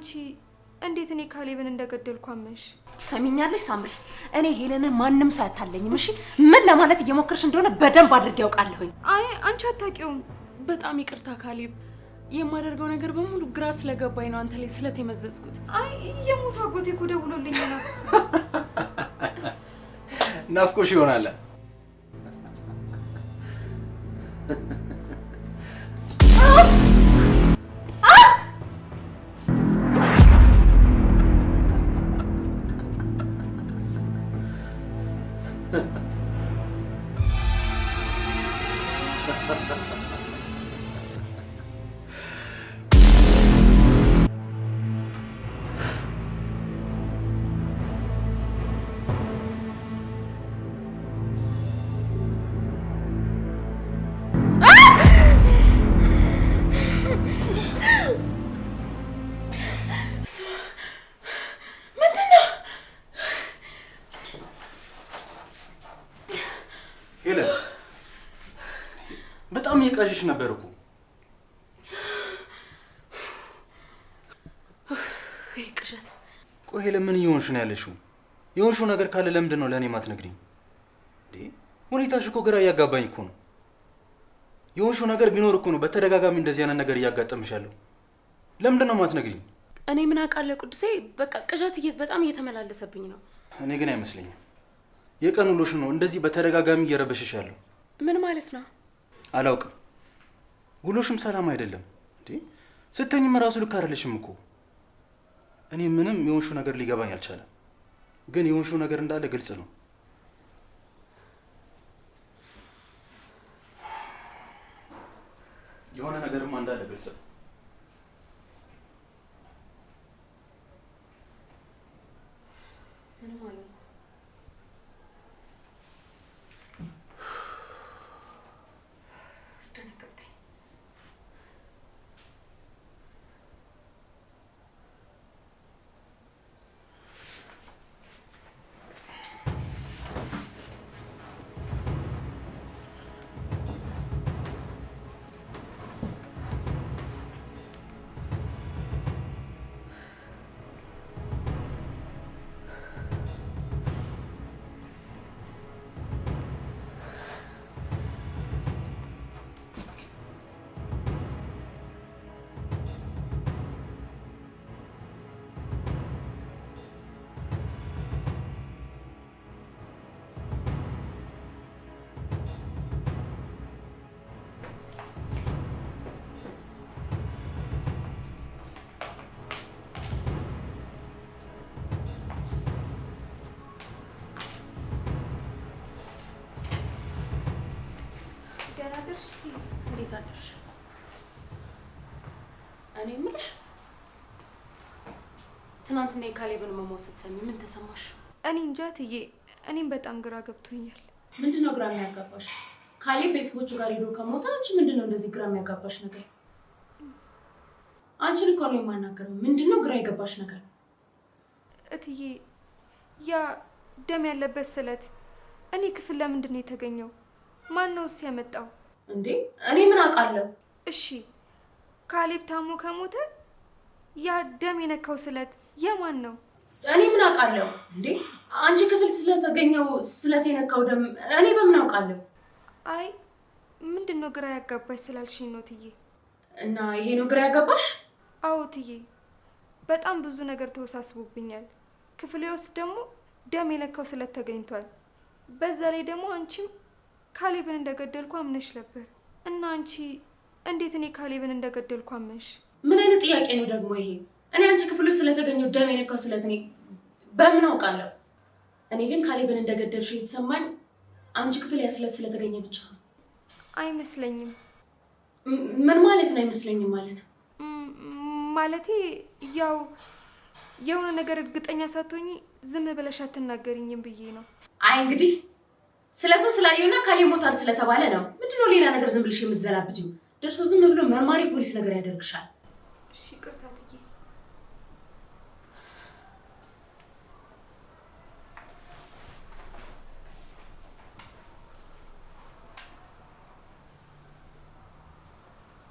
አንቺ እንዴት እኔ ካሌብን እንደገደልኩ አመንሽ? ትሰሚኛለሽ ሳምሪ፣ እኔ ሄለንን ማንም ሰው አታለኝም። እሺ ምን ለማለት እየሞከርሽ እንደሆነ በደንብ አድርጌ ያውቃለሁኝ። አይ አንቺ አታውቂውም። በጣም ይቅርታ ካሌብ፣ የማደርገው ነገር በሙሉ ግራ ስለገባኝ ነው አንተ ላይ ስለተመዘዝኩት። አይ የሞት አጎቴ እኮ ደውሎልኝ ነው። ናፍቆሽ ይሆናል። ሄለን በጣም እየቃዥሽ ነበር እኮ። ይሄ ቅዠት። ቆይ ሄለን ምን እየሆንሽ ነው ያለሽው? የሆንሽው ነገር ካለ ለምንድን ነው ለእኔ ማትነግሪኝ? ሁኔታሽ እኮ ግራ እያጋባኝ እኮ ነው። የሆንሽው ነገር ቢኖር እኮ ነው በተደጋጋሚ እንደዚህ አይነት ነገር እያጋጠምሽ ያለው። ለምንድን ነው ማትነግሪኝ? እኔ ምን አውቃለሁ ቅዱሴ፣ በቃ ቅዠት በጣም እየተመላለሰብኝ ነው። እኔ ግን አይመስለኝም። የቀን ውሎሽ ነው እንደዚህ በተደጋጋሚ እየረበሽሽ ያለው። ምን ማለት ነው? አላውቅም። ውሎሽም ሰላም አይደለም እንዴ? ስተኝም ራሱ ልክ አይደለሽም እኮ። እኔ ምንም የሆንሽው ነገር ሊገባኝ አልቻለም። ግን የሆንሽው ነገር እንዳለ ግልጽ ነው። የሆነ ነገርማ እንዳለ ግልጽ ነው። ምን ማለት ነው? እንዴት አደርሽ? እኔ የምልሽ ትናንትና የካሌብን መሞት ስትሰሚ ምን ተሰማሽ? እኔ እንጃ እትዬ፣ እኔም በጣም ግራ ገብቶኛል። ምንድነው ግራ የሚያጋባሽ? ካሌብ ቤተሰቦቹ ጋር ሄዶ ከሞተ አንቺ ምንድነው እንደዚህ ግራ የሚያጋባሽ ነገር? አንቺን እኮ ነው የማናገረው። ምንድነው ግራ የገባሽ ነገር? እትዬ፣ ያ ደም ያለበት ስለት እኔ ክፍል ለምንድን ነው የተገኘው? ማን ነው እሱ ያመጣው? እንዴ እኔ ምን አውቃለሁ? እሺ ካሌብ ታሞ ከሞተ ያ ደም የነካው ስለት የማን ነው? እኔ ምን አውቃለሁ? እንዴ አንቺ ክፍል ስለተገኘው ስለት የነካው ደም እኔ በምን አውቃለሁ? አይ ምንድነው ግራ ያጋባሽ ስላልሽኝ ነው እትዬ። እና ይሄ ነው ግራ ያጋባሽ? አዎ እትዬ፣ በጣም ብዙ ነገር ተወሳስቦብኛል። ክፍሌ ውስጥ ደግሞ ደም የነካው ስለት ተገኝቷል። በዛ ላይ ደግሞ አንቺም ካሌብን እንደገደልኩ አምነሽ ነበር እና አንቺ እንዴት እኔ ካሌብን እንደገደልኩ አመንሽ? ምን አይነት ጥያቄ ነው ደግሞ ይሄ? እኔ አንቺ ክፍል ውስጥ ስለተገኘው ደም የነካው ስለት እኔ በምን አውቃለሁ? እኔ ግን ካሌብን እንደገደልሽ የተሰማኝ አንቺ ክፍል ያ ስለት ስለተገኘ ብቻ ነው። አይመስለኝም። ምን ማለት ነው አይመስለኝም ማለት? ማለቴ ያው የሆነ ነገር እርግጠኛ ሳትሆኚ ዝም ብለሽ አትናገሪኝም ብዬ ነው። አይ እንግዲህ ስለቱን ስላየውና ካሌብ ሞቷል ስለተባለ ነው። ምንድነው ሌላ ነገር ዝም ብለሽ የምትዘላብጂው? ደርሶ ዝም ብሎ መርማሪ ፖሊስ ነገር ያደርግሻል። እሺ ይቅርታ እትዬ።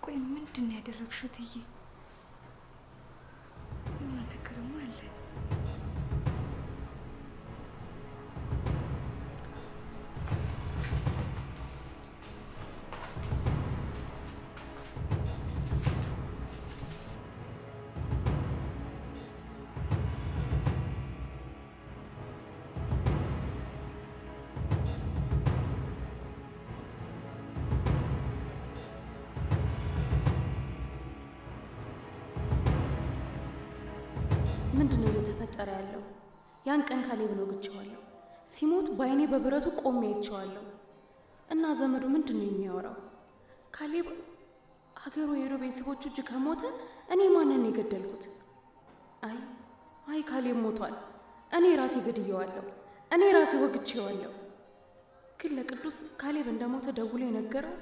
ቆይ ምንድን ነው ያደረግሽው እትዬ? ምንድነው እየተፈጠረ ያለው? ያን ቀን ካሌብን ወግቼዋለሁ። ሲሞት በአይኔ በብረቱ ቆሜ አይቼዋለሁ። እና ዘመዱ ምንድነው የሚያወራው? ካሌብ ሀገሩ የሄዶ ቤተሰቦቹ እጅ ከሞተ እኔ ማንን የገደልኩት? አይ ካሌብ ሞቷል። እኔ ራሴ ገድየዋለሁ። እኔ ራሴ ወግቼዋለሁ። ግን ለቅዱስ ካሌብ እንደሞተ ደውሎ የነገረው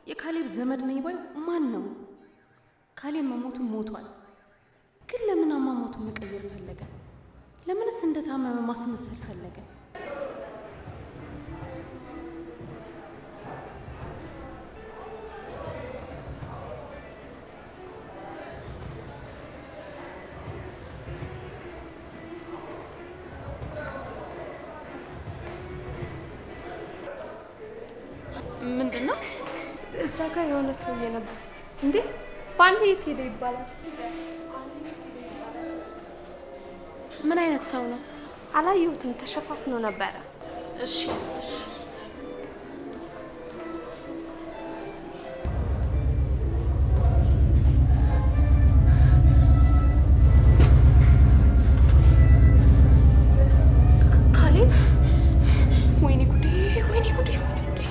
የካሌብ ዘመድ ነኝ ባይ ማን ነው? ካሌብ መሞቱን ሞቷል። ግን ለምን አሟሟቱን መቀየር ፈለገ? ለምንስ እንደታመመ ማስመሰል ፈለገ? ምንድነው? እዛ ጋር የሆነ ሰውዬ ነበር። እንዴ ባንዴ የት ሄደ ይባላል? ምን አይነት ሰው ነው? አላየሁትም፣ ተሸፋፍኖ ነበረ። እሺ ካሌብ፣ ወይኔ ጉዴ፣ ወይኔ ጉዴ፣ ወይኔ ጉዴ።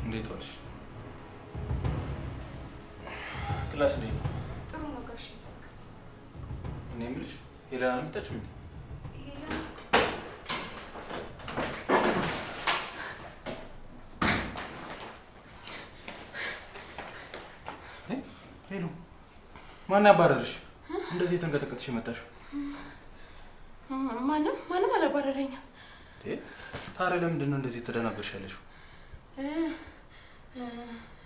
እንዴት ዋልሽ? ክላስ ላይ ነው? ጥሩ ነው ጋሽ። እኔ የምልሽ ሄለን አልመጣችም እንዴ? ሄሎ፣ ማን ያባረርሽ? እንደዚህ የተንቀጠቀጥሽ የመጣሽው? ማንም አላባረረኝም። ታዲያ ለምንድን ነው እንደዚህ ተደናበርሽ ያለሽው?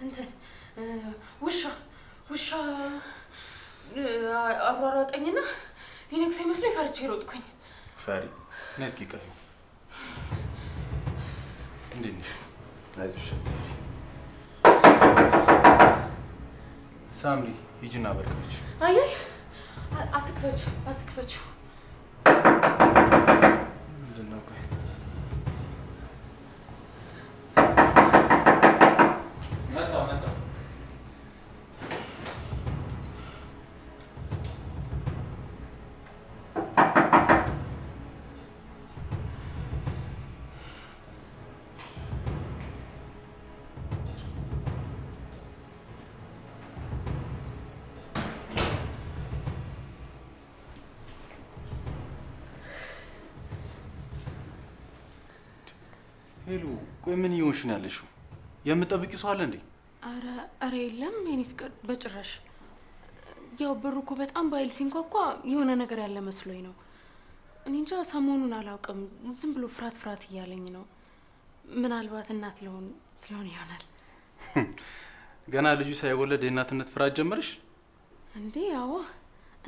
እንትን ውሻ አሯሯጠኝና ሊነክሰኝ መስሎኝ ፈርቼ ሮጥኩኝ። ፈሪ ነይ እስኪ ቀፊው። እንዴት ነሽ? አይዞሽ። ሳምሪ ሂጂና በርካች። አይ አትክፈችው። ምንድን ነው? ቆይ መጣ ሄሎ፣ ቆይ ምን እየሆንሽ ነው ያለሽው? የምትጠብቂው ሰው አለ እንዴ? አረ የለም የኔ ፍቅር፣ በጭራሽ። ያው በሩ እኮ በጣም በኃይል ሲንኳኳ የሆነ ነገር ያለ መስሎኝ ነው። እኔ እንጃ፣ ሰሞኑን አላውቅም፣ ዝም ብሎ ፍርሃት እያለኝ ነው። ምናልባት እናት ስለሆነ ይሆናል። ገና ልጁ ሳይወለድ የእናትነት ፍርሃት ጀመርሽ እንዴ? ያው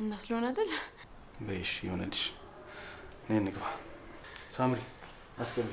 እና ስለሆነ አይደል? በይሽ፣ ይሆነልሽ። ነይ እንግባ። ሳምሪ አስገቢ።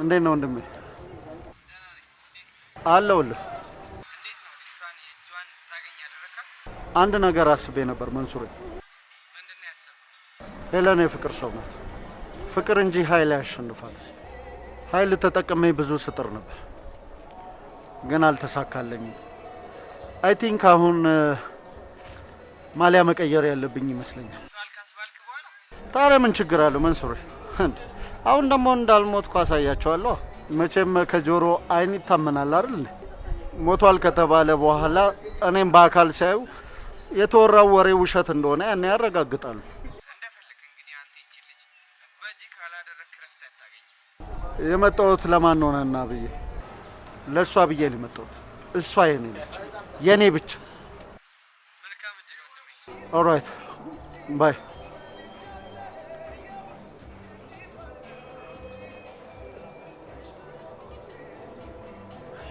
እንዴት ነው ወንድሜ? አለሁልህ። እንዴት ነው ልጅቷን የእጇን ታገኝ ያደረካት? አንድ ነገር አስቤ ነበር መንሱሬ። ምንድን ነው ያሰብኩት? ሄለን የፍቅር ሰው ናት። ፍቅር እንጂ ኃይል ያሸንፋል። ኃይል ተጠቅሜ ብዙ ስጥር ነበር፣ ግን አልተሳካለኝም። አይ ቲንክ አሁን ማሊያ መቀየር ያለብኝ ይመስለኛል። ካስባልክ በኋላ ታዲያ ምን ችግር አለው መንሱሬ? አሁን ደግሞ እንዳልሞትኩ አሳያቸዋለሁ። መቼም ከጆሮ አይን ይታመናል አይደል? ሞቷል ከተባለ በኋላ እኔም በአካል ሲያዩ የተወራው ወሬ ውሸት እንደሆነ ያኔ ያረጋግጣሉ። እንደፈለክ እንግዲህ አንተ ይቺ ልጅ በእጅ ካላደረክ ረፍት አታገኝም። የመጣሁት ለማን ሆነና ብዬ ለእሷ ብዬ ነው የመጣሁት። እሷ የኔ ነች፣ የኔ ብቻ። መልካም እድል ወንድሜ። ኦልራይት ባይ።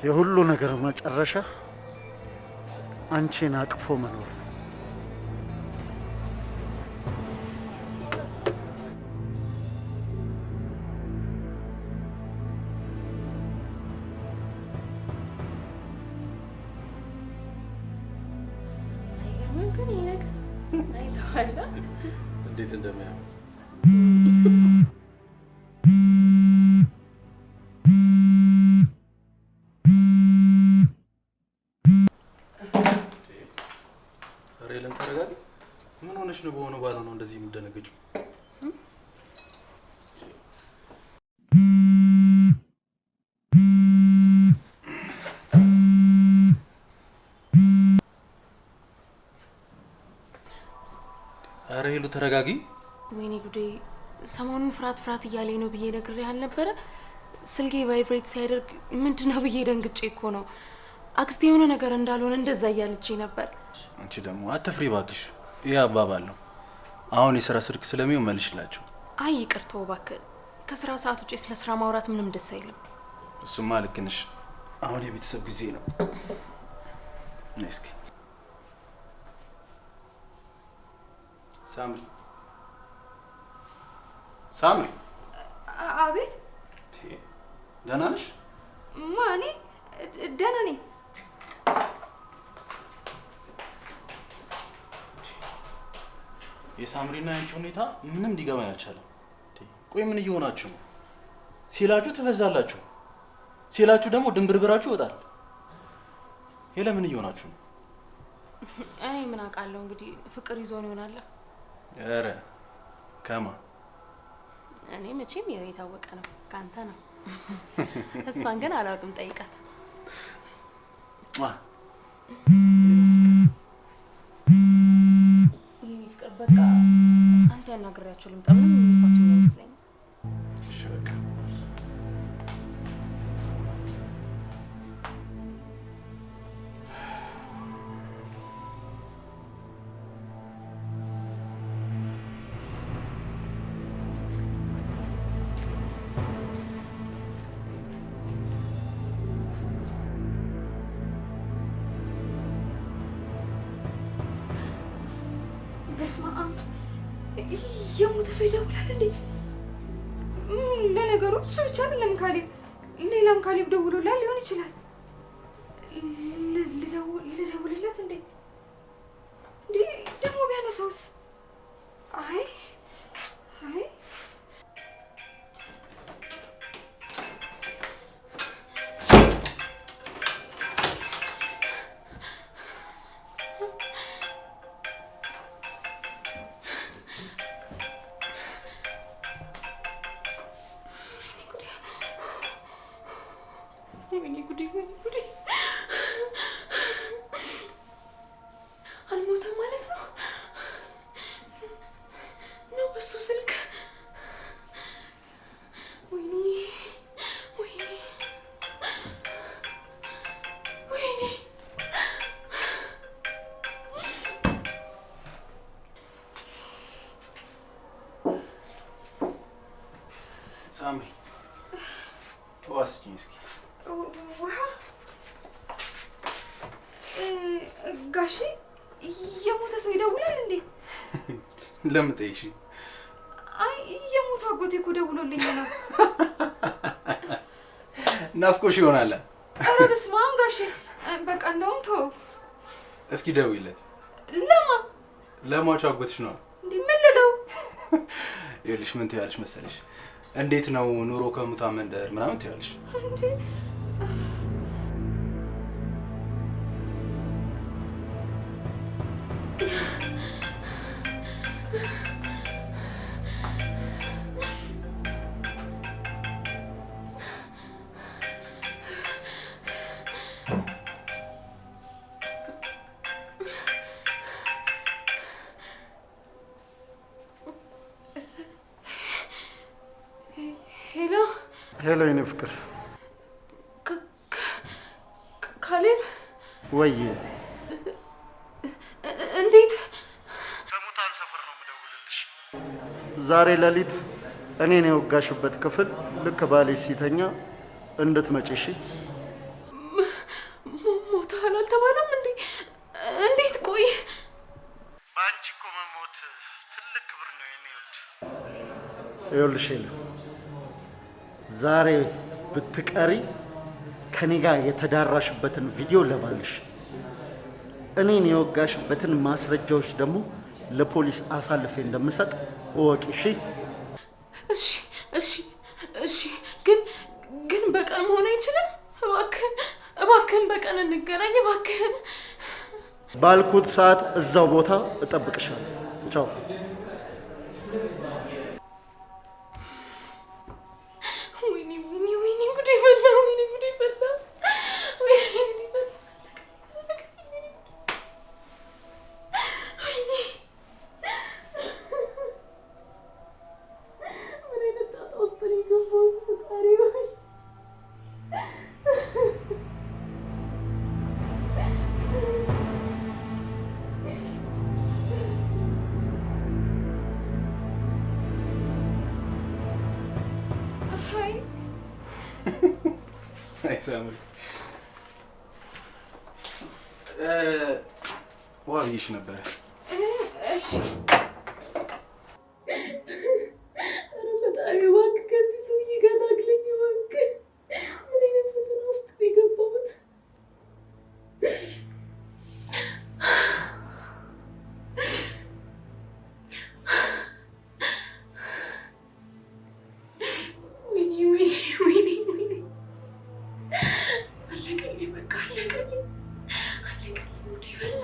የሁሉ ነገር መጨረሻ አንቺን አቅፎ መኖር ነው። አይገርምም? ግን ይሄ ነገር አይተዋላ እንዴት እንደሚያምር ሬለን ተረጋጊ። ምን ሆነሽ ነው? በሆነ ባለ ነው እንደዚህ የምትደነገጪው? አረ ሄሉ ተረጋጊ። ወይኔ ጉዴ! ሰሞኑን ፍርሃት እያለኝ ነው ብዬ ነግሬህ አልነበረ? ስልኬ ቫይብሬት ሲያደርግ ምንድነው ብዬ ደንግጬ እኮ ነው። አክስቴ የሆነ ነገር እንዳልሆነ እንደዛ እያለችኝ ነበር። አንቺ ደግሞ አትፍሪ እባክሽ። ይህ አባባል ነው። አሁን የስራ ስልክ ስለሚሆን መልሽላቸው። አይ ይቅርታ እባክህ፣ ከስራ ሰዓት ውጪ ስለ ስራ ማውራት ምንም ደስ አይልም። እሱማ ልክ ነሽ። አሁን የቤተሰብ ጊዜ ነው። ነይ እስኪ ሳምሪ። ሳምሪ። አቤት። ደህና ነሽ? ማኔ ደህና ነኝ። የሳምሪና ያንቺ ሁኔታ ምንም ሊገባኝ አልቻለም። ቆይ ምን እየሆናችሁ ነው? ሲላችሁ ትፈዛላችሁ፣ ሲላችሁ ደግሞ ድንብርብራችሁ ይወጣል። ሄለ ምን እየሆናችሁ ነው? እኔ ምን አውቃለሁ እንግዲህ ፍቅር ይዞን ይሆናል። ኧረ ከማ እኔ መቼም ያው የታወቀ ነው ካንተ ነው። እሷን ግን አላውቅም፣ ጠይቃት። ይሄ ፍቅር በቃ አንተ ያናግሪያቸው ልምጣ። ምንም የሚፋቱ ይመስለኝ። እሺ በቃ በስመ አብ! የሞተ ሰው ይደውላል እንዴ? ለነገሩ እሱ ብቻ አይደለም ካሌብ፣ ሌላም ካሌብ ደውሎላል ሊሆን ይችላል። ልደውልለት እንዴ? እንዴ ደግሞ ቢያነሳውስ? አይ አይ ወይኔ ጉዴ! ወይኔ ጉዴ! አልሞተም ማለት ነው ነው በሱ ስልክ። ወይኔ ወይኔ ወይኔ! ሳምሪ ውሃ ስጪኝ እስኪ። ውሃ? ጋሼ የሞተ ሰው ይደውላል እንዴ? ለምን ጠይቅሽ? አይ የሞተ አጎቴ እኮ ደውሎልኝ ነው። ናፍቆሽ ይሆናል። ኧረ በስመ አብ ጋሼ! በቃ እንደውም ተው እስኪ ደውይለት። ለማ? ለሟቹ አጎትሽ ነው እንዴ? ምን ልለው? ይኸውልሽ ምን ትያለሽ መሰለሽ? እንዴት ነው ኑሮ ከሙታን መንደር ምናምን ትያለሽ እንዴ? ሄሎ የኔ ፍቅር። ካሌብ ወይ እንዴት? ከሙታን ሰፈር ነው የምደውልልሽ። ዛሬ ሌሊት እኔን የወጋሽበት ክፍል ልክ ባልሽ ሲተኛ እንድትመጪ እሺ? ሞታል አልተባለም እንዴ? እንዴት? ቆይ በአንቺ እኮ መሞት ትልቅ ክብር ነው የኔ ውድ። ይኸውልሽ የለ ዛሬ ብትቀሪ ከኔ ጋር የተዳራሽበትን ቪዲዮ ለባልሽ፣ እኔን የወጋሽበትን ማስረጃዎች ደግሞ ለፖሊስ አሳልፌ እንደምሰጥ እወቂ እሺ? እሺ እሺ እሺ። ግን በቀን መሆን አይችልም? እባክህን በቀን እንገናኝ እባክህን። ባልኩት ሰዓት እዛው ቦታ እጠብቅሻለሁ። ቻው። ወይኔ ጉዴ ፈላ። ወይኔ ጉዴ ፈላ። ወይኔ ጉዴ ፈላ። ወይኔ ምን አይነት ጣጣ ውስጥ ነው የገባሁት? ፈጣሪ ሆይ ሳምሪ ውሃ ብዬሽ ነበረ። እሺ ፈጣሪ እባክህ ከዚህ ሰውዬ ጋር ታግለኝ እባክህ። ምን አይነት ፈተና ውስጥ ነው የገባሁት? ወይኔ አለቀልኝ፣ በቃ አለቀልኝ። ጉዴ ፈላ።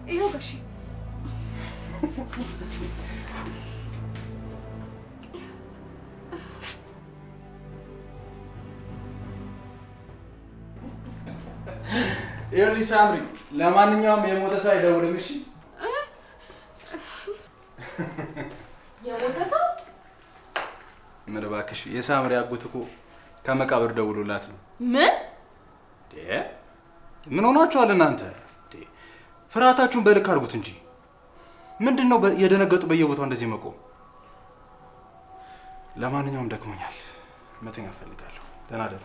ይኸው ጋሼ ይኸውልሽ ሳምሪ፣ ለማንኛውም የሞተ ሰው አይደውልም እሺ? የሞተ ሰው? ምን እባክሽ፣ የሳምሪ አጎት እኮ ከመቃብር ደውሎላት ነው። ምን ምን ሆናችኋል እናንተ? ፍርሃታችሁን በልክ አድርጉት እንጂ ምንድነው የደነገጡ በየቦታው እንደዚህ መቆም? ለማንኛውም ደክሞኛል፣ መተኛ እፈልጋለሁ። ደህና ደሩ።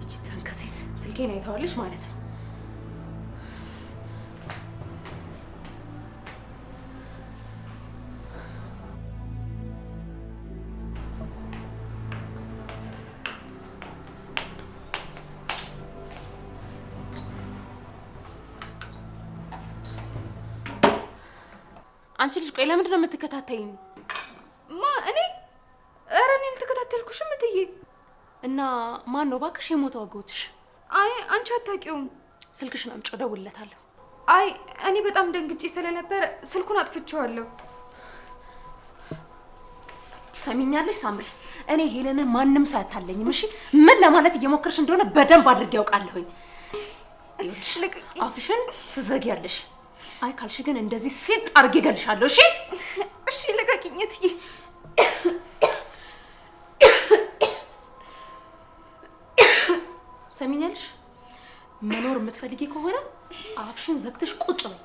እቺ ተንከሴት ስልኬን አይተዋለች ማለት ነው። አንቺ ልጅ ቆይ ለምንድን ነው የምትከታተይኝ? እኔ? ኧረ እኔ አልተከታተልኩሽም እትዬ። እና ማን ነው እባክሽ የሞተው አጎትሽ? አይ አንቺ አታውቂውም። ስልክሽን አምጪው፣ እደውልለታለሁ። አይ እኔ በጣም ደንግጬ ስለነበረ ስልኩን አጥፍቼዋለሁ። ትሰሚኛለሽ ሳምሪ፣ እኔ ሄለንን ማንም ሰው አታለኝም። እሺ ምን ለማለት እየሞከርሽ እንደሆነ በደንብ አድርጌ ያውቃለሁኝ። አፍሽን ትዘጊያለሽ። አይ ካልሽ ግን እንደዚህ ሲጥ አድርጌ እገልሻለሁ። እሺ እሺ ልቀቂኝ እትዬ። ሰሚኛልሽ? መኖር የምትፈልጊ ከሆነ አፍሽን ዘግተሽ ቁጭ በይ።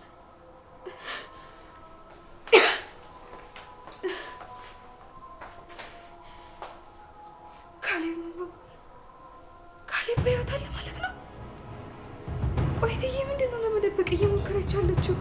ካሌብ በሕይወት አለ ማለት ነው? ቆይ ምንድን ነው ለመደበቅ እየሞከረች ያለችው?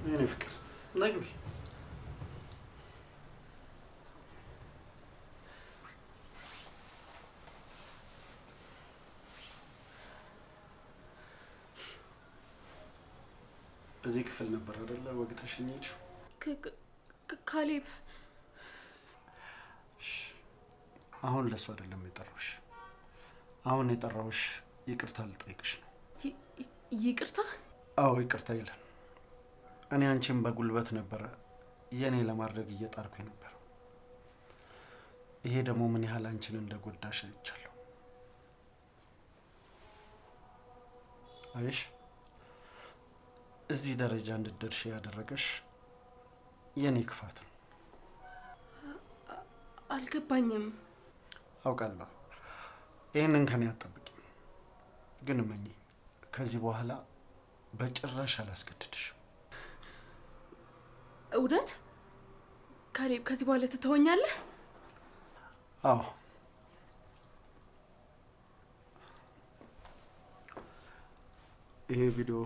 የኔ ፍቅር ነይ ግቢ። እዚህ ክፍል ነበር አይደለ ወግተሽኝ ሄድሽው? ካሌብ፣ አሁን ለሱ አይደለም የጠራሁሽ። አሁን የጠራሁሽ ይቅርታ ልጠይቅሽ ነው። ይቅርታ? አዎ ይቅርታ ይላል። እኔ አንቺን በጉልበት ነበረ የኔ ለማድረግ እየጣርኩ ነበር። ይሄ ደግሞ ምን ያህል አንቺን እንደጎዳሽ አይቻለሁ። አይሽ እዚህ ደረጃ እንድትደርሺ ያደረገሽ የኔ ክፋት ነው። አልገባኝም። አውቃለሁ ይህንን ከኔ አትጠብቂም፣ ግን እመኚ ከዚህ በኋላ በጭራሽ አላስገድድሽም። እውነት ካሌብ፣ ከዚህ በኋላ ትተወኛለህ? አዎ። ይሄ ቪዲዮ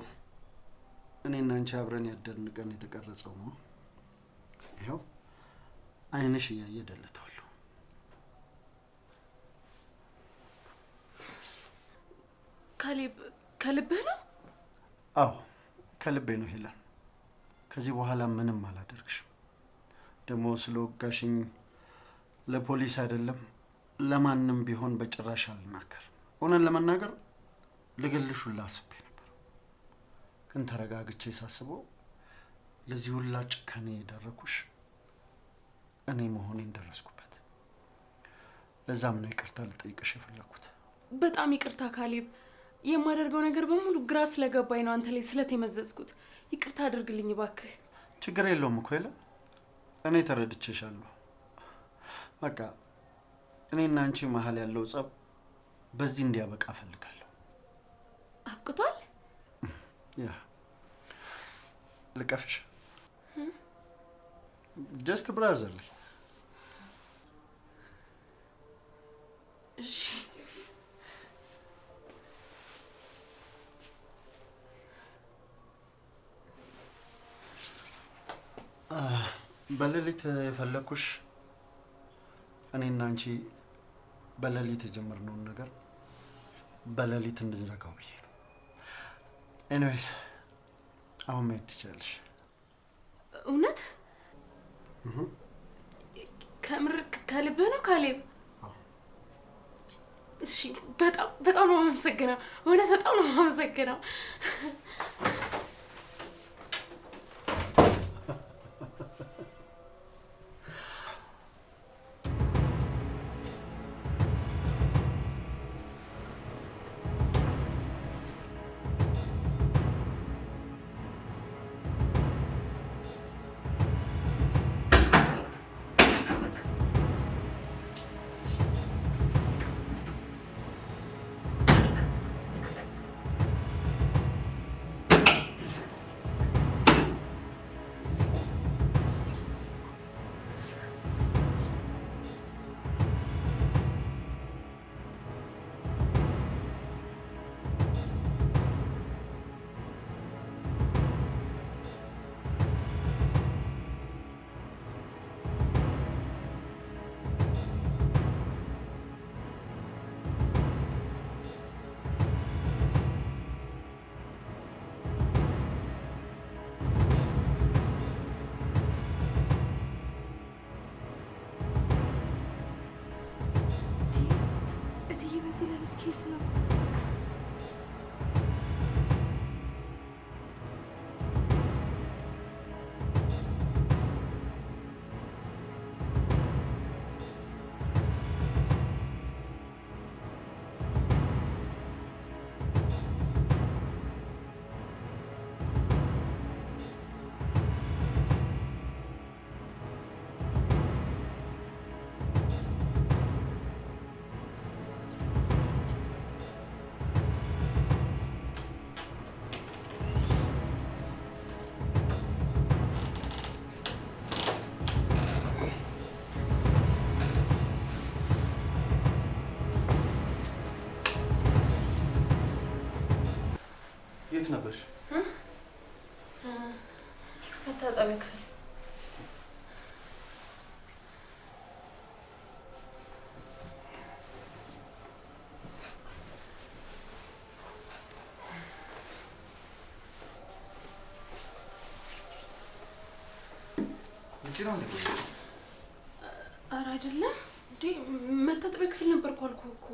እኔና አንቺ አብረን ያደርን ቀን የተቀረጸው ነው። ይኸው አይንሽ እያየ ደልተዋለሁ። ካሌብ፣ ከልብህ ነው? አዎ ከልቤ ነው ሄለን። ከዚህ በኋላ ምንም አላደርግሽም። ደግሞ ስለወጋሽኝ ለፖሊስ አይደለም ለማንም ቢሆን በጭራሽ አልናገር። ሆነን ለመናገር ልገልሽ ሁላ አስቤ ነበር፣ ግን ተረጋግቼ ሳስበው ለዚህ ሁላ ጭካኔ የደረኩሽ እኔ መሆኔን ደረስኩበት። ለዛም ነው ይቅርታ ልጠይቅሽ የፈለኩት። በጣም ይቅርታ ካሌብ። የማደርገው ነገር በሙሉ ግራ ስለገባኝ ነው አንተ ላይ ስለተመዘዝኩት። ይቅርታ አድርግልኝ እባክህ። ችግር የለውም እኮ የለም፣ እኔ ተረድቼሻለሁ። በቃ እኔና አንቺ መሀል ያለው ጸብ በዚህ እንዲያበቃ እፈልጋለሁ። አብቅቷል? ያ ልቀፍሽ? ጀስት ብራዘርሊ። እሺ በሌሊት የፈለኩሽ እኔና አንቺ በሌሊት የጀመርነውን ነገር በሌሊት እንድንዘጋው ብዬ ነው። ኤኒዌይስ አሁን መሄድ ትችላለሽ። እውነት? ከምር ከልብህ ነው ካሌብ? እሺ፣ በጣም ነው የማመሰግነው። እውነት በጣም ነው የማመሰግነው። ኬት ነው? የት ነበርሽ? መታጠቢያ ክፍል። ውጪ ነው እንዴ? ኧረ አይደለም እንዴ፣ መታጠቢያ ክፍል ነበርኩ አልኩህ እኮ።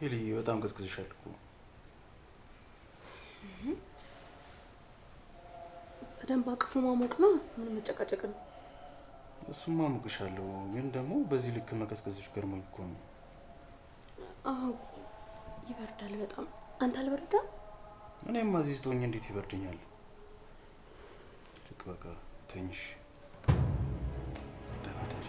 ሄሊ በጣም ቀዝቅዝሻል እኮ። በደንብ አቅፎ ማሞቅ ነው፣ ምን መጨቃጨቅ ነው? እሱማ አሞቅሻለሁ፣ ግን ደግሞ በዚህ ልክ መቀዝቀዝሽ ገርሞኝ እኮ ነው። አዎ ይበርዳል በጣም። አንተ አልበረዳም? እኔማ እዚህ ስትሆኝ እንዴት ይበርደኛል? ልክ በቃ ተኝሽ። ደህና ደሪ።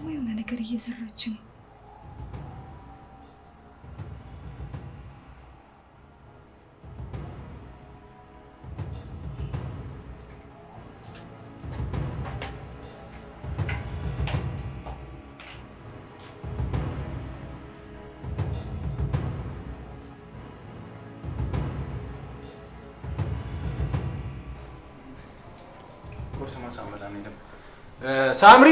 የሆነ ነገር እየሰራች ነው። ቁርስ ማሳመላ ነው። ሳምሪ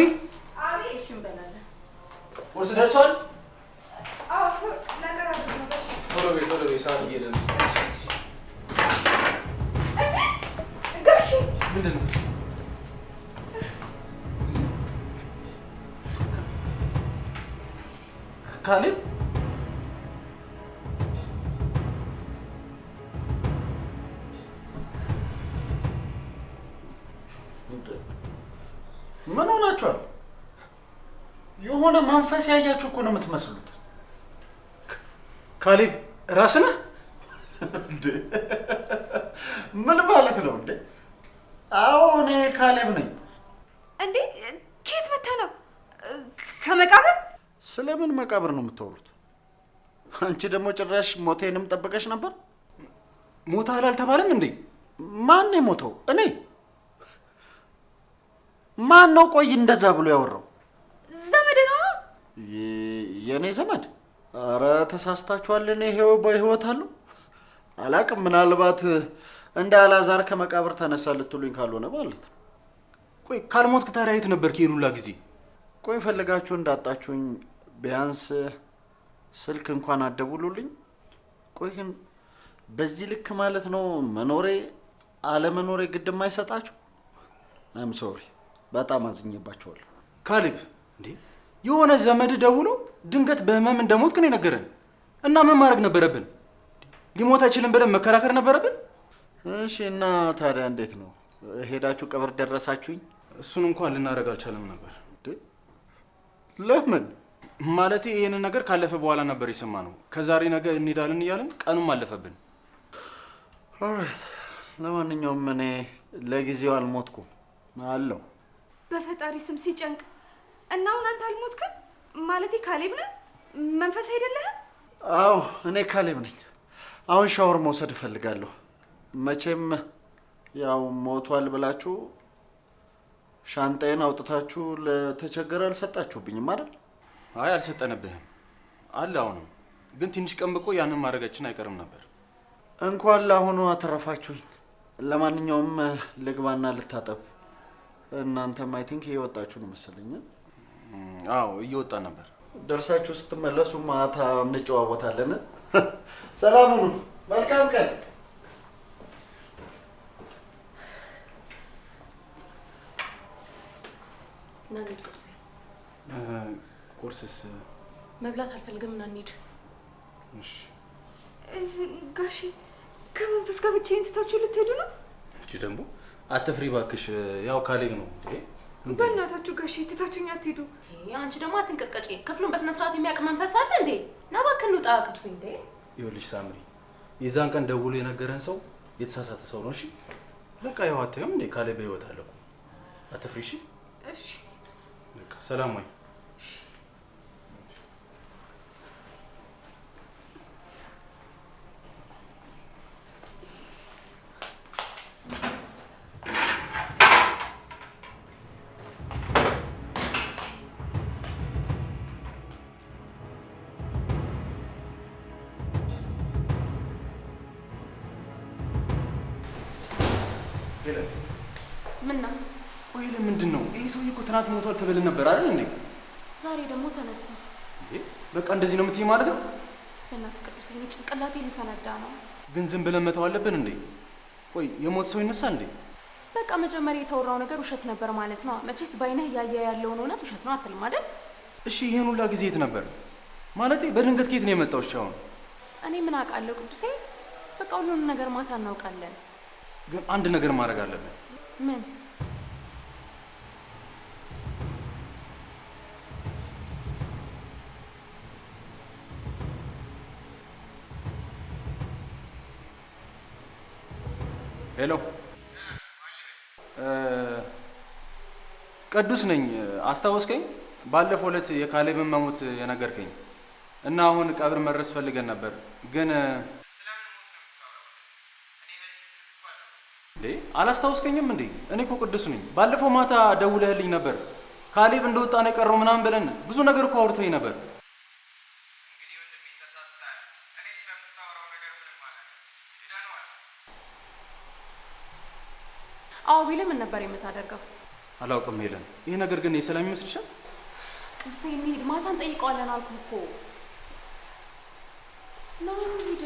ቁርስ ደርሷል? አዎ ለቀራብ ነው። በሽ ቶሎ ቤት ሰዓት እየሄደ ነው። ጋሺ ምንድን ነው? ካሌብ ሆናችኋል? የሆነ መንፈስ ያያችሁ እኮ ነው የምትመስሉት። ካሌብ ራስህ ነህ እንዴ? ምን ማለት ነው እንዴ? አዎ እኔ ካሌብ ነኝ። እንዴ ከየት መጥተህ ነው? ከመቃብር? ስለምን መቃብር ነው የምታወሩት? አንቺ ደግሞ ጭራሽ ሞቴንም ጠበቀሽ ነበር። ሞተሃል አልተባለም እንዴ? ማን የሞተው? እኔ? ማን ነው ቆይ እንደዛ ብሎ ያወራው? ዘመድ ነው። የኔ ዘመድ? አረ ተሳስታችኋል። እኔ ይሄው በህይወት አለሁ አላቅም። ምናልባት እንደ አላዛር ከመቃብር ተነሳ ልትሉኝ ካልሆነ ማለት ነው። ቆይ ካልሞትክ ታዲያ የት ነበርክ ይሄን ሁላ ጊዜ? ቆይ ፈልጋችሁ እንዳጣችሁኝ ቢያንስ ስልክ እንኳን አደውሉልኝ። ቆይ ግን በዚህ ልክ ማለት ነው መኖሬ አለመኖሬ ግድ የማይሰጣችሁ? አይም ሶሪ፣ በጣም አዝኜባችኋለሁ። ካሌብ እንዴ የሆነ ዘመድ ደውሎ ድንገት በህመም እንደሞትክ ነው የነገረን እና ምን ማድረግ ነበረብን? ሊሞት አይችልም ብለን መከራከር ነበረብን? እሺ እና ታዲያ እንዴት ነው ሄዳችሁ ቀብር ደረሳችሁኝ? እሱን እንኳን ልናደርግ አልቻለም ነበር። ለምን? ማለቴ ይሄንን ነገር ካለፈ በኋላ ነበር የሰማነው። ከዛሬ ነገ እንሄዳለን እያለን ቀኑም አለፈብን። ኦልራይት፣ ለማንኛውም እኔ ለጊዜው አልሞትኩም አለው። በፈጣሪ ስም ሲጨንቅ እና አሁን አንተ አልሞትክም? ማለቴ ካሌብ ነህ? መንፈስ አይደለህም? አዎ እኔ ካሌብ ነኝ። አሁን ሻወር መውሰድ እፈልጋለሁ። መቼም ያው ሞቷል ብላችሁ ሻንጣዬን አውጥታችሁ ለተቸገረ አልሰጣችሁብኝም አይደል? አይ አልሰጠንብህም አለ። አሁንም ግን ትንሽ ቀን ብቆይ ያንን ማድረጋችን አይቀርም ነበር። እንኳን ለአሁኑ አተረፋችሁኝ። ለማንኛውም ልግባና ልታጠብ። እናንተም አይ ቲንክ እየወጣችሁ ነው መሰለኝ። አዎ እየወጣ ነበር። ደርሳችሁ ስትመለሱ ማታ እንጨዋወታለን። ሰላም ሁኑ። መልካም ቀን። ና እንሂድ ቁርስ። ቁርስስ? መብላት አልፈልግም። ና እንሂድ። እሺ ጋሺ ከመንፈስ ጋር ብቻዬን ትታችሁ ልትሄዱ ነው? እቺ ደግሞ አትፍሪ ባክሽ፣ ያው ካሌብ ነው እንዴ። በእናታችሁ ጋሺ ትታችሁኝ አትሄዱ። አንቺ ደግሞ አትንቀጥቀጪ። ክፍሉን በስነ ስርዓት የሚያውቅ መንፈስ አለ እንዴ? ና እባክህ እንውጣ። ቅዱስ እንዴ ይኸውልሽ ሳምሪ፣ የዛን ቀን ደውሎ የነገረን ሰው የተሳሳተ ሰው ነው። እሺ በቃ ያው አታዩም እንዴ ካሌብ በህይወት አለ እኮ። አትፍሪ እሺ። እሺ በቃ ሰላም ወይ። ምን ነው? ቆይ ለምንድን ነው ይሄ ሰውዬ እኮ ትናንት ሞቷል ተብለን ነበር አይደል እንዴ? ዛሬ ደግሞ ተነሳ። በቃ እንደዚህ ነው የምትይ ማለት ነው? በእናትህ ቅዱስ፣ እኔ ጭንቅላቴ ሊፈነዳ ነው። ግን ዝም ብለን መተው አለብን እንዴ? ቆይ የሞት ሰው ይነሳል እንዴ? በቃ መጀመሪያ የተወራው ነገር ውሸት ነበር ማለት ነው። መቼስ በአይነህ እያየ ያለውን እውነት ውሸት ነው አትልም አይደል? እሺ ይሄን ሁላ ጊዜ የት ነበር? ማለቴ በድንገት ከየት ነው የመጣው? እሺ አሁን እኔ ምን አውቃለሁ ቅዱሴ። በቃ ሁሉንም ነገር ማታ እናውቃለን። ግን አንድ ነገር ማድረግ አለብን። ምን? ሄሎ ቅዱስ ነኝ። አስታወስከኝ? ባለፈው ዕለት የካሌብን መሞት የነገርከኝ እና አሁን ቀብር መድረስ ፈልገን ነበር ግን እንዴ አላስታወስከኝም እንዴ? እኔ እኮ ቅዱስ ነኝ። ባለፈው ማታ ደውለህልኝ ነበር ካሌብ እንደወጣ ነው የቀረው ምናምን ብለን ብዙ ነገር እኮ አውርተኝ ነበር። እንግዲህ ወንድሜ ተሳስተሃል። እኔ ስለምታወራው ነገር ምንም ማለት ሄዳነዋል። አዎ ቢልህ ምን ነበር የምታደርገው? አላውቅም ሄለን፣ ይሄ ነገር ግን የሰላም ይመስልሻል? ቅዱሴ እንሂድ፣ ማታ እንጠይቀዋለን አልኩህ እኮ። ና እንሂድ።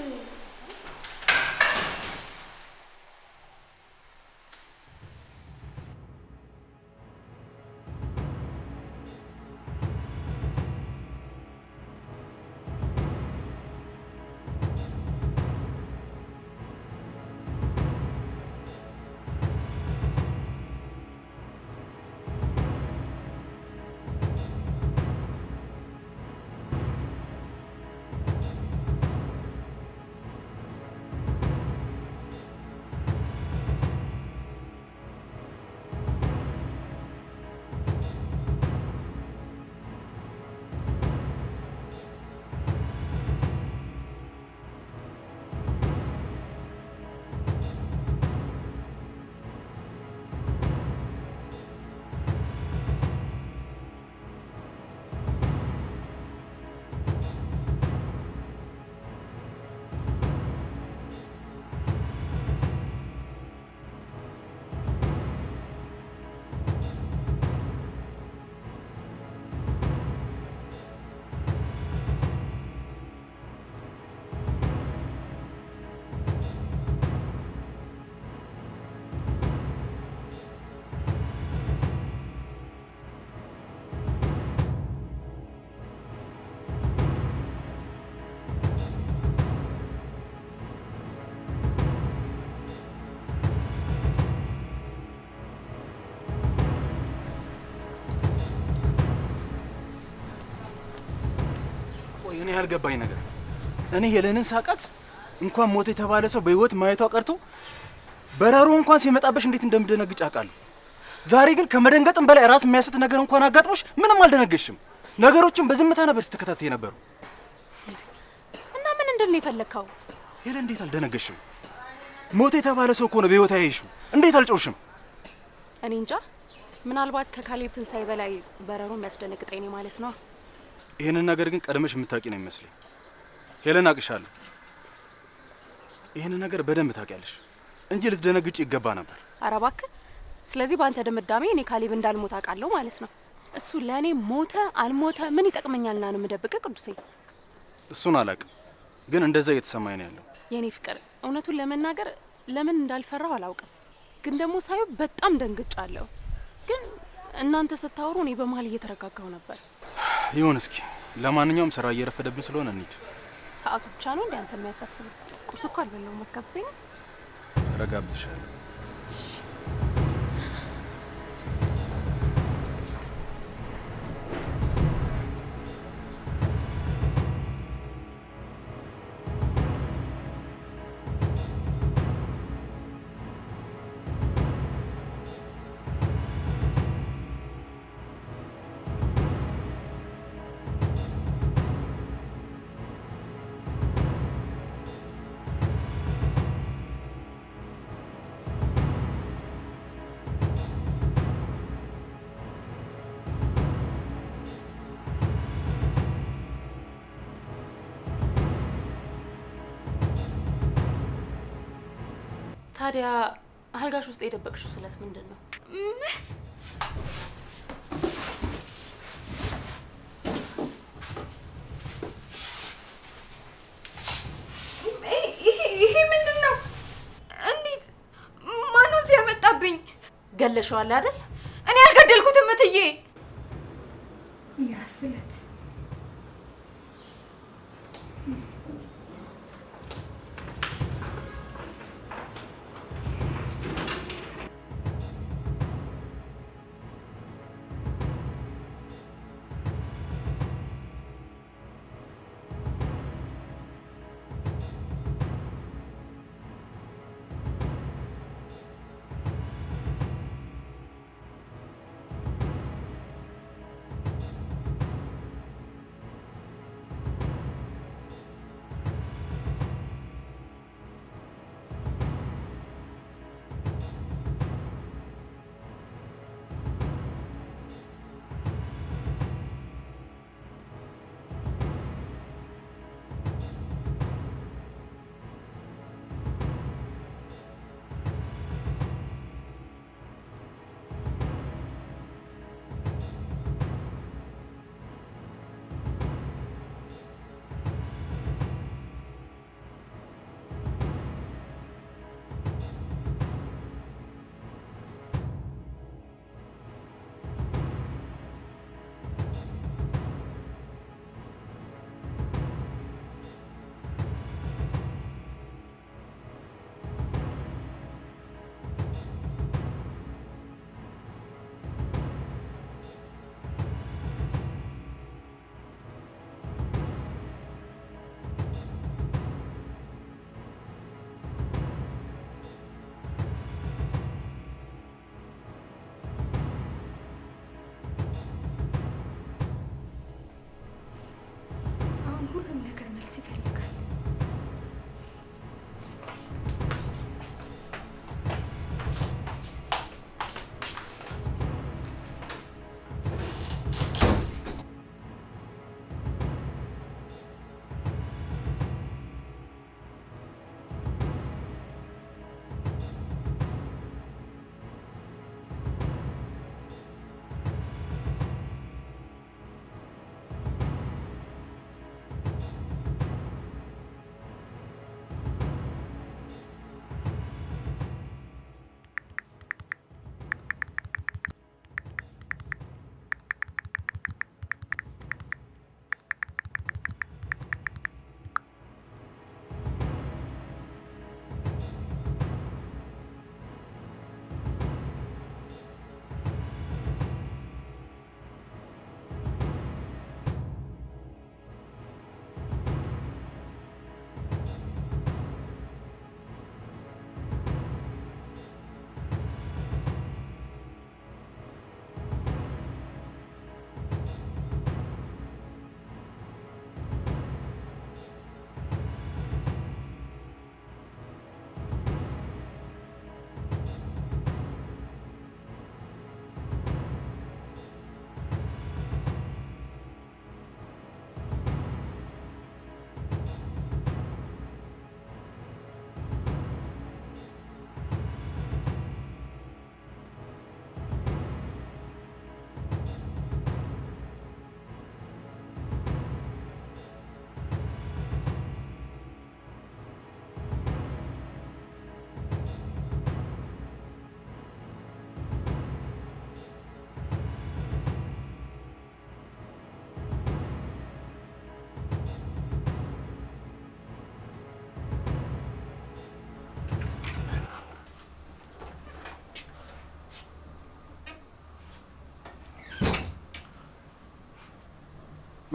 እኔ ያልገባኝ ነገር እኔ ሄለንን ሳቃት እንኳን ሞት የተባለ ሰው በህይወት ማየቷ ቀርቶ በረሮ እንኳን ሲመጣበሽ እንዴት እንደምደነግጭ አውቃለሁ። ዛሬ ግን ከመደንገጥም በላይ ራስ የሚያስት ነገር እንኳን አጋጥሞሽ ምንም አልደነገሽም። ነገሮችን በዝምታ ነበር ስትከታተይ ነበሩ። እና ምን እንድል ነው የፈለግከው? ሄለን እንዴት አልደነገሽም? ሞት የተባለ ሰው እኮ ነው በህይወት ያየሽው። እንዴት አልጮሽም? እኔ እንጃ። ምናልባት ከካሌብ ትንሳኤ በላይ በረሮ የሚያስደነግጠኝ ነው ማለት ነው። ይህንን ነገር ግን ቀድመሽ የምታውቂ ነው የሚመስለኝ። ሄለን አቅሻለሁ። ይህንን ነገር በደንብ ታውቂያለሽ እንጂ ልትደነግጭ ይገባ ነበር። ኧረ እባክህ። ስለዚህ በአንተ ድምዳሜ እኔ ካሌብ እንዳልሞት አውቃለሁ ማለት ነው። እሱ ለእኔ ሞተ አልሞተ ምን ይጠቅመኛልና ነው የምደብቅህ ቅዱሴ? እሱን አላውቅም፣ ግን እንደዛ እየተሰማኝ ነው ያለው። የእኔ ፍቅር፣ እውነቱን ለመናገር ለምን እንዳልፈራሁ አላውቅም፣ ግን ደግሞ ሳየው በጣም ደንግጫለሁ። ግን እናንተ ስታወሩ እኔ በመሀል እየተረጋጋሁ ነበር። ይሁን እስኪ። ለማንኛውም ስራ እየረፈደብን ስለሆነ እንሂድ። ሰዓቱ ብቻ ነው እንደ አንተ የሚያሳስበው? ቁርስ እኮ አልበላሁም። አትጋብዘኝ? ረጋብዝሻለሁ። ታዲያ አልጋሽ ውስጥ የደበቅሽው ስለት ምንድን ነው? ይሄ ምንድን ነው? እንዴት? ማነው እዚህ ያመጣብኝ? ገለሽዋል አይደል? እኔ አልገደልኩትም እትዬ። ያ ስለት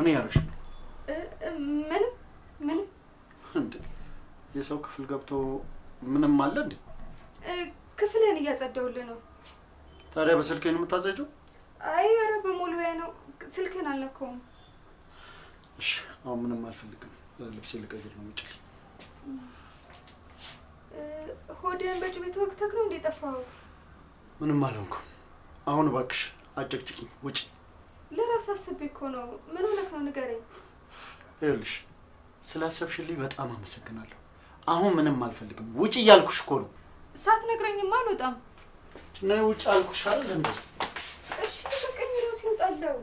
ምን ያደርግሽ ነው? ምንም እንዴ የሰው ክፍል ገብቶ ምንም አለ እንዴ? ክፍልን እያጸዳውልህ ነው። ታዲያ በስልኬ ነው የምታጸጂው? አይ ኧረ በሞልዌያ ነው። ስልክን አልነካውም። እሺ አሁን ምንም አልፈልግም። ልብሴ ልቀይር ነው ውጪ። ሆድህን በጩቤ ተወግተህ ነው እንዴ ጠፋኸው? ምንም አልሆንኩም። አሁን እባክሽ አጨቅጭቂኝ ውጪ። ለራስ አስቤ እኮ ነው። ምን ሆነህ ነው ንገረኝ። ይኸውልሽ ስላሰብሽልኝ በጣም አመሰግናለሁ። አሁን ምንም አልፈልግም። ውጪ እያልኩሽ እኮ ነው። ሳትነግረኝማ አልወጣም። ነይ ውጪ አልኩሽ አይደል እንዴ? እሺ በቀኝ ራሴ እወጣለሁ።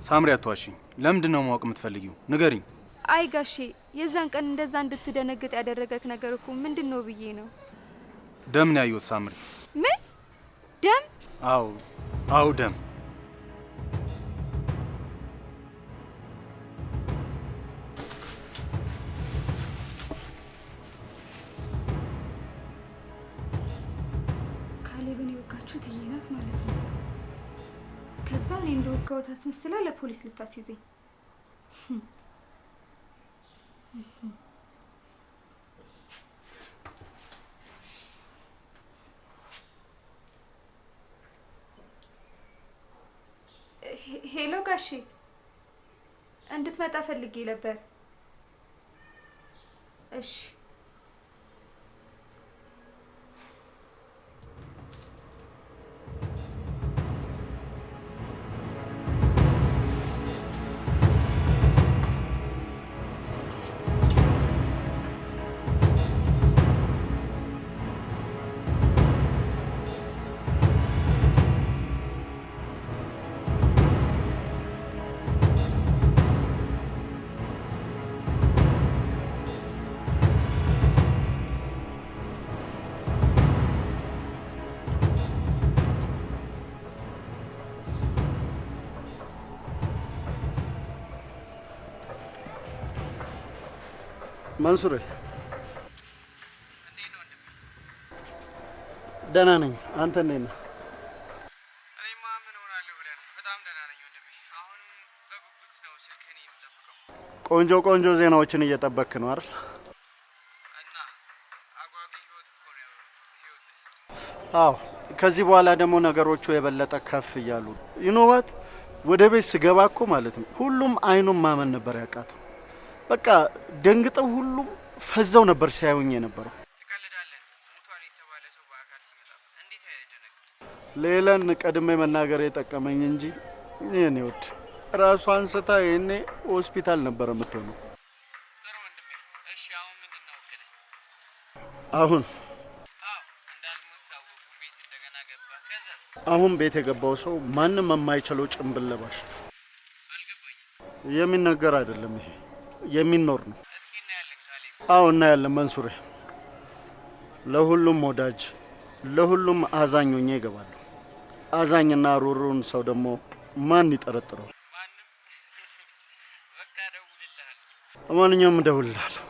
ሳምሪ አትዋሺኝ። ለምንድን ነው ማወቅ የምትፈልጊው? ንገሪኝ። አይ ጋሼ የዛን ቀን እንደዛ እንድትደነግጥ ያደረገክ ነገር እኮ ምንድን ነው ብዬ ነው። ደም ነው ያየሁት ሳምሪ። ምን ደም? አዎ ደም። ካሌብን የወጋችሁት እዬ ናት ማለት ነው። ከዛ እኔ እንደወጋሁት አስመስላ ለፖሊስ ልታስይዘኝ። ሄሎ ጋሼ እንድትመጣ ፈልጌ ነበር። እሺ መንሱሬ ደህና ነኝ። አንተ እንዴት ነህ? እኔማ ምን ሆናለሁ ብለህ ነው? በጣም ደህና ነኝ ወንድሜ። አሁንም በጉጉት ነው ስልክህን የምጠብቀው። ቆንጆ ዜናዎችን እየጠበክ ነው አይደል? እና አጓጊ ህይወት እኮ ነው ህይወት። አዎ ከዚህ በኋላ ደግሞ ነገሮቹ የበለጠ ከፍ እያሉ ይኖዋት። ወደ ቤት ስገባ እኮ ማለት ነው ሁሉም አይኑን ማመን ነበር ያቃተው። በቃ ደንግጠው ሁሉም ፈዘው ነበር ሲያዩኝ የነበረው። ትቀልዳለህ? ሙቷል የተባለ ሰው በአካል ሲመጣ እንዴት አይደነግጥ? ሌላን ቀድሜ መናገር የጠቀመኝ እንጂ የኔ ውድ ራሷ አንስታ የኔ ሆስፒታል ነበር የምትሆነው። ጥሩ ወንድሜ። እሺ አሁን ምንድን ነው እቅድህ? አሁን እንዳልሞት ካወቁ ቤት እንደገና ገባ። ከዛስ? አሁን ቤት የገባው ሰው ማንም የማይችለው ጭንብል ለባሽ። አልገባኝም። የሚነገር አይደለም ይሄ የሚኖር ነው። እስኪ እናያለን ካሌብ። አዎ እናያለን መንሱሬ። ለሁሉም ወዳጅ ለሁሉም አዛኝ ሆኜ እገባለሁ። አዛኝና ሩሩን ሰው ደግሞ ማን ይጠረጥረው? ማንም። በቃ እደውልልሃለሁ። ለማንኛውም እደውልልሃለሁ።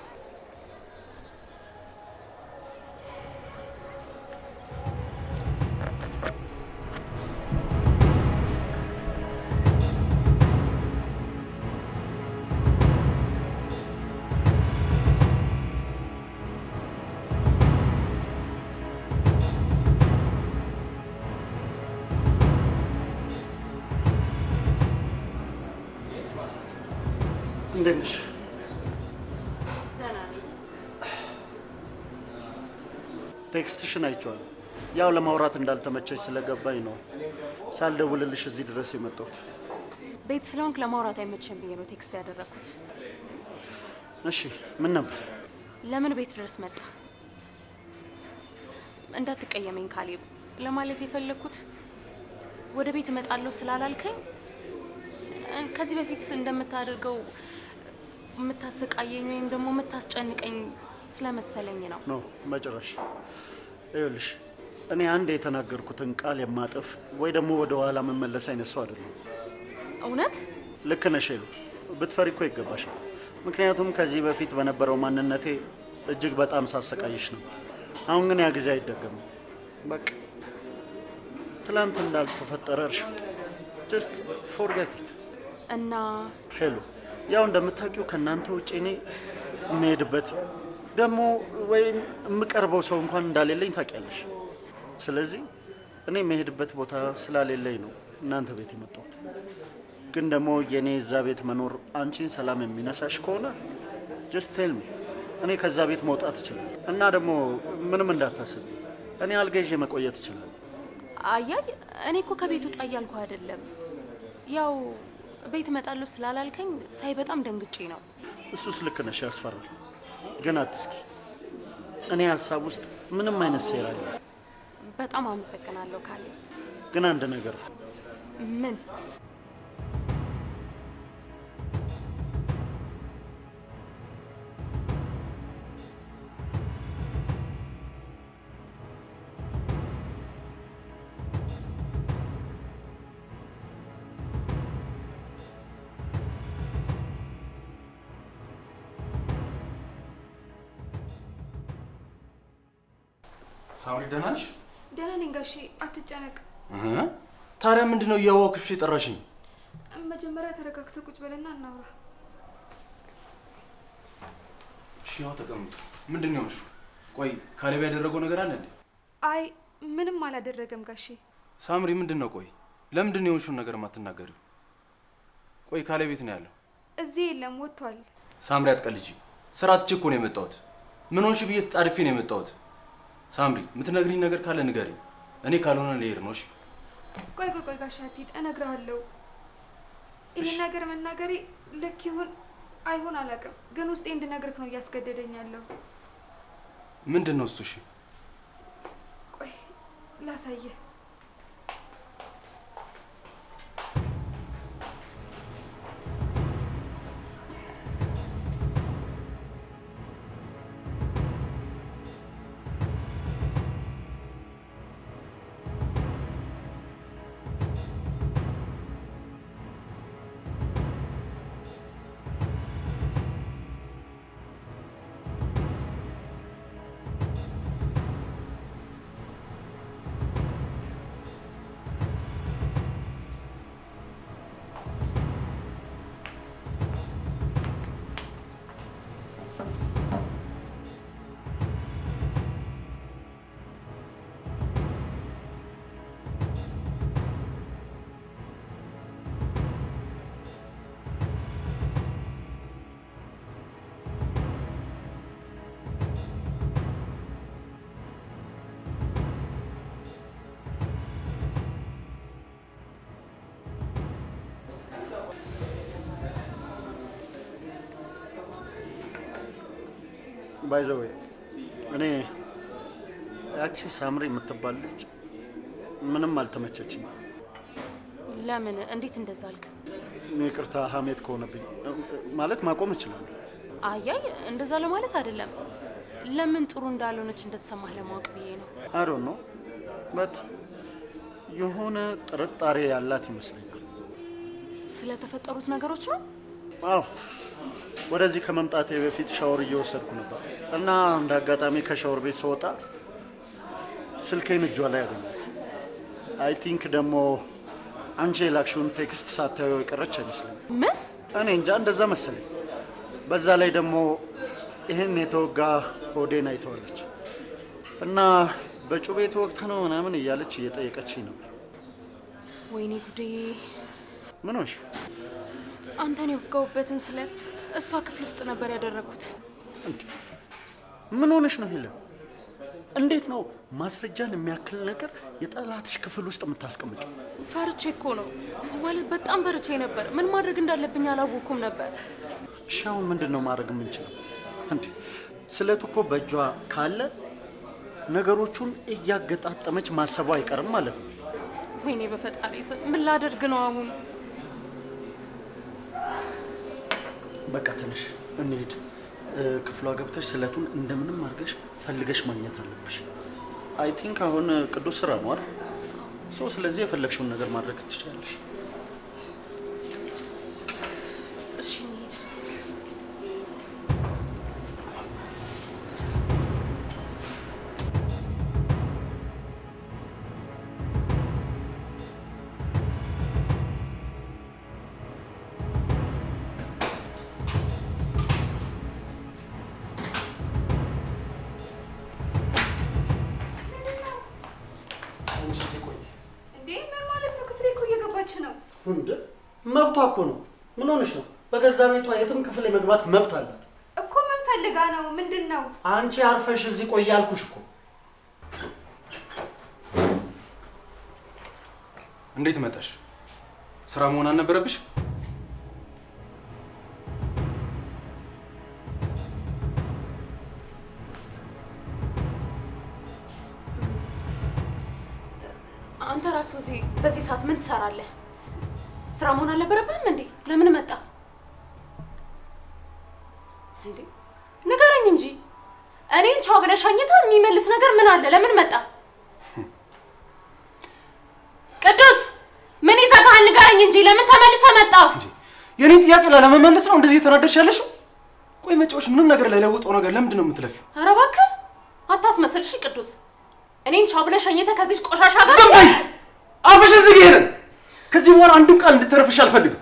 እንዴት ነሽ? ደህና ነኝ። ቴክስትሽን አይቼዋለሁ። ያው ለማውራት እንዳልተመቸሽ ስለገባኝ ነው ሳልደውልልሽ እዚህ ድረስ የመጣሁት። ቤት ስለሆንክ ለማውራት አይመቸም ብዬ ነው ቴክስት ያደረኩት። እሺ ምን ነበር? ለምን ቤት ድረስ መጣ? እንዳትቀየመኝ ካሌብ። ለማለት የፈለኩት ወደ ቤት እመጣለሁ ስላላልከኝ ከዚህ በፊት እንደምታደርገው የምታሰቃየኝ ወይም ደግሞ የምታስጨንቀኝ ስለመሰለኝ ነው። ኖ በጭራሽ። ይኸውልሽ እኔ አንድ የተናገርኩትን ቃል የማጥፍ ወይ ደግሞ ወደ ኋላ መመለስ አይነት ሰው አይደለም። እውነት? ልክ ነሽ ሄሉ። ብትፈሪ እኮ ይገባሻል። ምክንያቱም ከዚህ በፊት በነበረው ማንነቴ እጅግ በጣም ሳሰቃይሽ ነው። አሁን ግን ያ ጊዜ አይደገምም። በቃ ትላንት እንዳልተፈጠረ እርሹ። ጀስት ፎርጌት ኢት። እና ሄሉ ያው እንደምታውቂው ከእናንተ ውጭ እኔ የምሄድበት ደግሞ ወይም የምቀርበው ሰው እንኳን እንዳሌለኝ ታውቂያለሽ። ስለዚህ እኔ የምሄድበት ቦታ ስላሌለኝ ነው እናንተ ቤት የመጣሁት። ግን ደግሞ የኔ እዛ ቤት መኖር አንቺን ሰላም የሚነሳሽ ከሆነ ጀስት ቴል ሚ፣ እኔ ከዛ ቤት መውጣት እችላለሁ። እና ደግሞ ምንም እንዳታስብ፣ እኔ አልጋ ይዤ መቆየት እችላለሁ። አያይ እኔ እኮ ከቤት ውጣ እያልኩ አይደለም። ያው ቤት እመጣለሁ ስላላልከኝ ሳይ በጣም ደንግጬ ነው። እሱስ ልክ ነሽ፣ ያስፈራል። ግን አትስኪ፣ እኔ ሀሳብ ውስጥ ምንም አይነት ሴራ የለም። በጣም አመሰግናለሁ ካሌብ። ግን አንድ ነገር። ምን? ሳምሪ ደህና ነሽ? ደህና ነኝ ጋሼ፣ አትጨነቅ። ታዲያ ምንድነው እያዋክሽ የጠራሽኝ? መጀመሪያ ተረጋግተህ ቁጭ በልና እናውራ። እሺ ያው ተቀምጡ። ምንድን ነው እሱ? ቆይ ካሌብ ያደረገው ነገር አለ እንዴ? አይ ምንም አላደረገም ጋሼ። ሳምሪ ምንድን ነው? ቆይ ለምንድን ነው የሆንሽውን ነገር የማትናገሪው? ቆይ ካሌብ የት ነው ያለው? እዚህ የለም፣ ወጥቷል። ሳምሪ አትቀልጂ። ስራ ትቼ እኮ ነው የመጣሁት። ምን ሆንሽ ብዬ ተጣድፌ ነው የመጣሁት። ሳምሪ የምትነግሪኝ ነገር ካለ ንገሪኝ። እኔ ካልሆነ ልሄድ ነው። እሺ ቆይ ጋሼ አትሂድ፣ እነግርሃለሁ። ይሄን ነገር መናገሬ ልክ ይሁን አይሁን አላውቅም፣ ግን ውስጤ እንድነግርህ ነው እያስገደደኝ ያለው። ምንድን ነው እሱ? እሺ ቆይ ላሳየህ። ባይ ዘ ወይ እኔ ያቺ ሳምሪ የምትባል ልጅ ምንም አልተመቸችኝ። ለምን? እንዴት እንደዛ አልክ? ይቅርታ ሀሜት ከሆነብኝ ማለት ማቆም እችላለሁ። አያይ እንደዛ ለማለት አይደለም። ለምን ጥሩ እንዳልሆነች እንደተሰማህ ለማወቅ ብዬ ነው። አይ ዶንት ኖ በት የሆነ ጥርጣሬ ያላት ይመስለኛል። ስለተፈጠሩት ነገሮች ነው? አዎ ወደዚህ ከመምጣቴ በፊት ሻወር እየወሰድኩ ነበር እና እንደ አጋጣሚ ከሻወር ቤት ስወጣ ስልኬን እጇ ላይ አገኘሁ። አይ ቲንክ ደግሞ አንቺ የላክሽውን ቴክስት ሳታየው የቀረች አይመስለኝም። ምን? እኔ እንጃ እንደዛ መሰለኝ። በዛ ላይ ደግሞ ይህን የተወጋ ሆዴን አይተዋለች እና በጩቤ ተወግተ ነው ምናምን እያለች እየጠየቀችኝ ነበር። ወይኔ ጉዴ! ምን ሆንሽ? አንተን የወጋውበትን ስለት እሷ ክፍል ውስጥ ነበር ያደረኩት። ምን ሆነሽ ነው ሄለን? እንዴት ነው ማስረጃን የሚያክል ነገር የጠላትሽ ክፍል ውስጥ የምታስቀምጪው? ፈርቼ እኮ ነው። ማለት በጣም ፈርቼ ነበር። ምን ማድረግ እንዳለብኝ አላወኩም ነበር። እሺ አሁን ምንድን ነው ማድረግ የምንችለው? እንዴ ስለቱ እኮ በእጇ ካለ ነገሮቹን እያገጣጠመች ማሰቡ አይቀርም ማለት ነው። ወይኔ በፈጣሪ ስም ምን ላደርግ ነው አሁን? በቃ ትንሽ እንሂድ። ክፍሏ ገብተሽ ስለቱን እንደምንም አድርገሽ ፈልገሽ ማግኘት አለብሽ። አይ ቲንክ አሁን ቅዱስ ስራ ነው አይደል? ስለዚህ የፈለግሽውን ነገር ማድረግ ትችላለሽ። እሺ እንሂድ። እንዴ መብቷ እኮ ነው። ምን ሆነሽ ነው? በገዛ ቤቷ የትም ክፍል የመግባት መብት አላት እኮ። ምን ፈልጋ ነው? ምንድን ነው? አንቺ አርፈሽ እዚህ ቆይ ያልኩሽ እኮ። እንዴት መጣሽ? ስራ መሆን አልነበረብሽ? አንተ ራሱ በዚህ ሰዓት ምን ትሰራለህ? ስራ መሆን አልነበረብህም እንዴ? ለምን መጣ እንዴ? ንገረኝ እንጂ። እኔን ቻው ብለሽ አኝታ የሚመልስ ነገር ምን አለ? ለምን መጣ? ቅዱስ ምን ይዘጋሃል? ንገረኝ እንጂ ለምን ተመልሰህ መጣ? የኔን ጥያቄ ላለመመለስ ነው እንደዚህ የተናደድሽ ያለሽው? ቆይ መጫወሽ ምንም ነገር ላይ ለውጠው ነገር ለምንድን ነው የምትለፊው? ኧረ እባክህ አታስመስልሽ ቅዱስ። እኔን ቻው ብለሽ አኝታ ከዚህ ቆሻሻ ጋር ዝም በይ! አፍሽን ዝጊ! ይሄን ከዚህ በኋላ አንድም ቃል እንድትተረፍሽ አልፈልግም።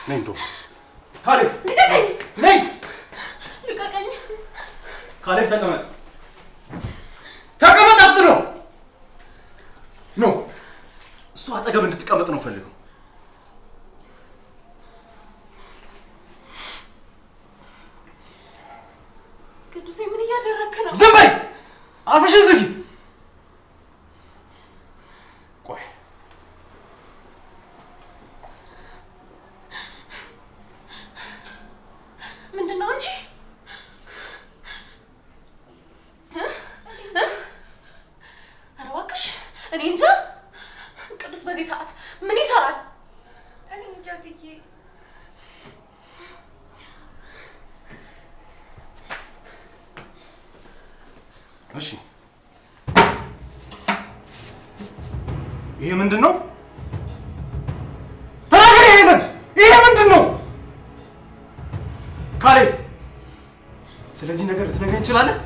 ነይ እንደው ካሌብ፣ ልቀቀኝ! ነይ ልቀቀኝ! ካሌብ ተቀመጥ፣ ተቀመጥ። አፍጥ ነው ኖ እሱ አጠገብ እንድትቀመጥ ነው ፈልገው። ቅዱሴ ምን እያደረግክ ነው? ዝም በይ! አፍሽን ዝጊ! ቆይ ምንድን ነው እንጂ? ኧረ እባክሽ እኔ እንጃ። ቅዱስ በዚህ ሰዓት ምን ይሰራል? እኔ እንጃ ትዬ። እሺ ይሄ ምንድን ነው? ተናገር! ይሄ ምንድን ነው? ካሌብ ስለዚህ ነገር ልትነግረኝ እንችላለን?